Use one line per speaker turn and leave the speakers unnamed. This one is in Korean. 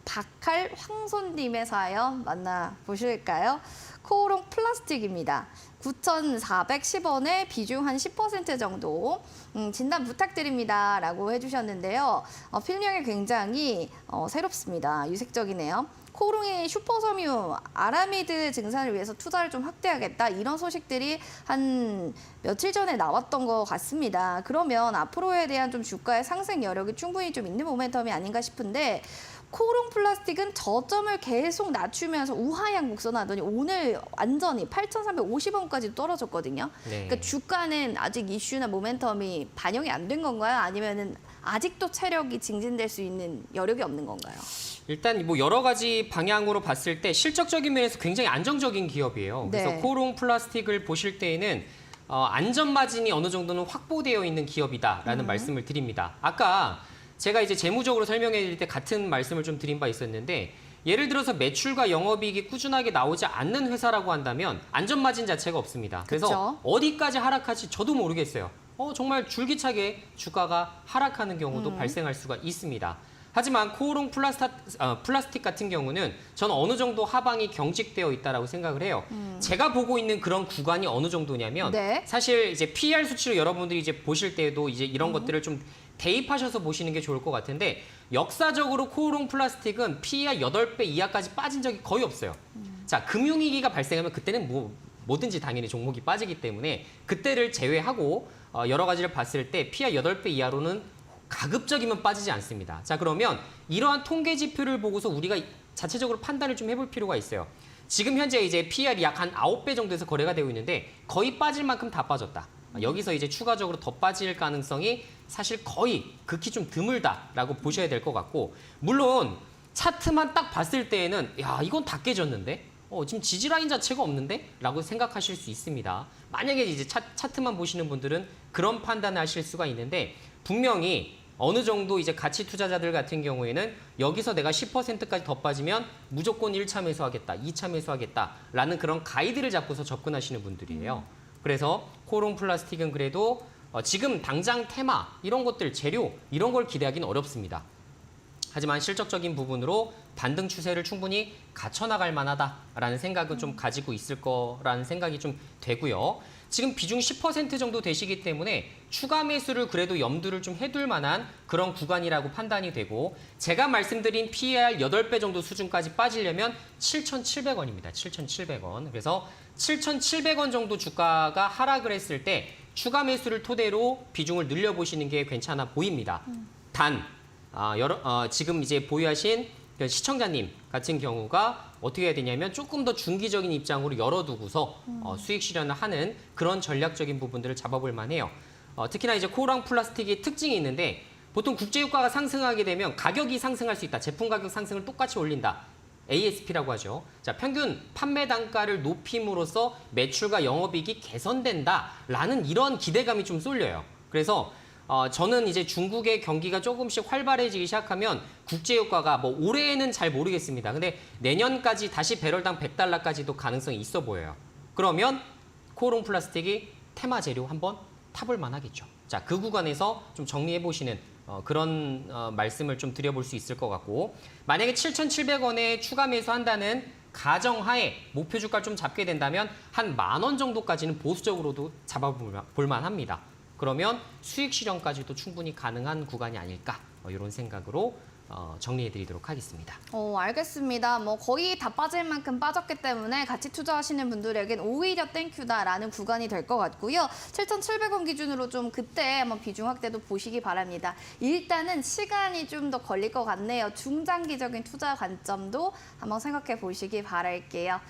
박할 황손님의 사연 만나보실까요? 코오롱 플라스틱입니다. 9,410원에 비중 한 10% 정도 진단 부탁드립니다 라고 해주셨는데요. 필명이 굉장히 새롭습니다. 유색적이네요. 코오롱이 슈퍼섬유 아라미드 증산을 위해서 투자를 좀 확대하겠다 이런 소식들이 한 며칠 전에 나왔던 것 같습니다. 그러면 앞으로에 대한 좀 주가의 상승 여력이 충분히 좀 있는 모멘텀이 아닌가 싶은데 코오롱 플라스틱은 저점을 계속 낮추면서 우하향 곡선하더니 오늘 완전히 8,350원까지 떨어졌거든요.
네.
그러니까 주가는 아직 이슈나 모멘텀이 반영이 안 된 건가요? 아니면은 아직도 체력이 증진될 수 있는 여력이 없는 건가요?
일단 뭐 여러 가지 방향으로 봤을 때 실적적인 면에서 굉장히 안정적인 기업이에요. 그래서
네.
코오롱 플라스틱을 보실 때에는 안전 마진이 어느 정도는 확보되어 있는 기업이다라는 말씀을 드립니다. 아까 제가 이제 재무적으로 설명해 드릴 때 같은 말씀을 좀 드린 바 있었는데 예를 들어서 매출과 영업이익이 꾸준하게 나오지 않는 회사라고 한다면 안전 마진 자체가 없습니다. 그래서
그쵸?
어디까지 하락할지 저도 모르겠어요. 정말 줄기차게 주가가 하락하는 경우도 발생할 수가 있습니다. 하지만 코오롱 플라스틱 같은 경우는 저는 어느 정도 하방이 경직되어 있다라고 생각을 해요. 제가 보고 있는 그런 구간이 어느 정도냐면
네.
사실 이제 PER 수치로 여러분들이 이제 보실 때에도 이제 이런 것들을 좀 대입하셔서 보시는 게 좋을 것 같은데 역사적으로 코오롱 플라스틱은 PER 8배 이하까지 빠진 적이 거의 없어요. 자, 금융위기가 발생하면 그때는 뭐든지 당연히 종목이 빠지기 때문에 그때를 제외하고 여러 가지를 봤을 때 PER 8배 이하로는 가급적이면 빠지지 않습니다. 자, 그러면 이러한 통계 지표를 보고서 우리가 자체적으로 판단을 좀 해볼 필요가 있어요. 지금 현재 이제 PER이 약 한 9배 정도에서 거래가 되고 있는데 거의 빠질 만큼 다 빠졌다. 여기서 이제 추가적으로 더 빠질 가능성이 사실 거의 극히 좀 드물다라고 보셔야 될 것 같고 물론 차트만 딱 봤을 때에는 야, 이건 다 깨졌는데? 지금 지지라인 자체가 없는데? 라고 생각하실 수 있습니다. 만약에 이제 차트만 보시는 분들은 그런 판단을 하실 수가 있는데 분명히 어느 정도 이제 가치 투자자들 같은 경우에는 여기서 내가 10%까지 더 빠지면 무조건 1차 매수하겠다, 2차 매수하겠다라는 그런 가이드를 잡고서 접근하시는 분들이에요. 그래서 코오롱 플라스틱은 그래도 지금 당장 테마, 이런 것들, 재료, 이런 걸 기대하기는 어렵습니다. 하지만 실적적인 부분으로 반등 추세를 충분히 갖춰나갈 만하다라는 생각은 좀 가지고 있을 거라는 생각이 좀 되고요. 지금 비중 10% 정도 되시기 때문에 추가 매수를 그래도 염두를 좀 해둘 만한 그런 구간이라고 판단이 되고 제가 말씀드린 PER 8배 정도 수준까지 빠지려면 7,700원입니다. 7,700원. 그래서 7,700원 정도 주가가 하락을 했을 때 추가 매수를 토대로 비중을 늘려보시는 게 괜찮아 보입니다. 단 지금 이제 보유하신 시청자님 같은 경우가 어떻게 해야 되냐면 조금 더 중기적인 입장으로 열어두고서 수익 실현을 하는 그런 전략적인 부분들을 잡아볼 만해요. 특히나 이제 코오롱 플라스틱의 특징이 있는데 보통 국제유가가 상승하게 되면 가격이 상승할 수 있다. 제품 가격 상승을 똑같이 올린다. ASP라고 하죠. 자, 평균 판매 단가를 높임으로써 매출과 영업이익이 개선된다라는 이런 기대감이 좀 쏠려요. 그래서 저는 이제 중국의 경기가 조금씩 활발해지기 시작하면 국제유가가 뭐 올해는 잘 모르겠습니다. 근데 내년까지 다시 배럴당 100달러까지도 가능성이 있어 보여요. 그러면 코오롱 플라스틱이 테마 재료 한번 타볼 만하겠죠. 자, 그 구간에서 좀 정리해 보시는 그런 말씀을 좀 드려볼 수 있을 것 같고 만약에 7,700원에 추가 매수한다는 가정하에 목표 주가를 좀 잡게 된다면 한 10,000원 정도까지는 보수적으로도 잡아볼 만합니다. 그러면 수익 실현까지도 충분히 가능한 구간이 아닐까 이런 생각으로 정리해드리도록 하겠습니다.
알겠습니다. 뭐 거의 다 빠질 만큼 빠졌기 때문에 같이 투자하시는 분들에겐 오히려 땡큐다라는 구간이 될 것 같고요. 7,700원 기준으로 좀 그때 한번 비중 확대도 보시기 바랍니다. 일단은 시간이 좀 더 걸릴 것 같네요. 중장기적인 투자 관점도 한번 생각해 보시기 바랄게요.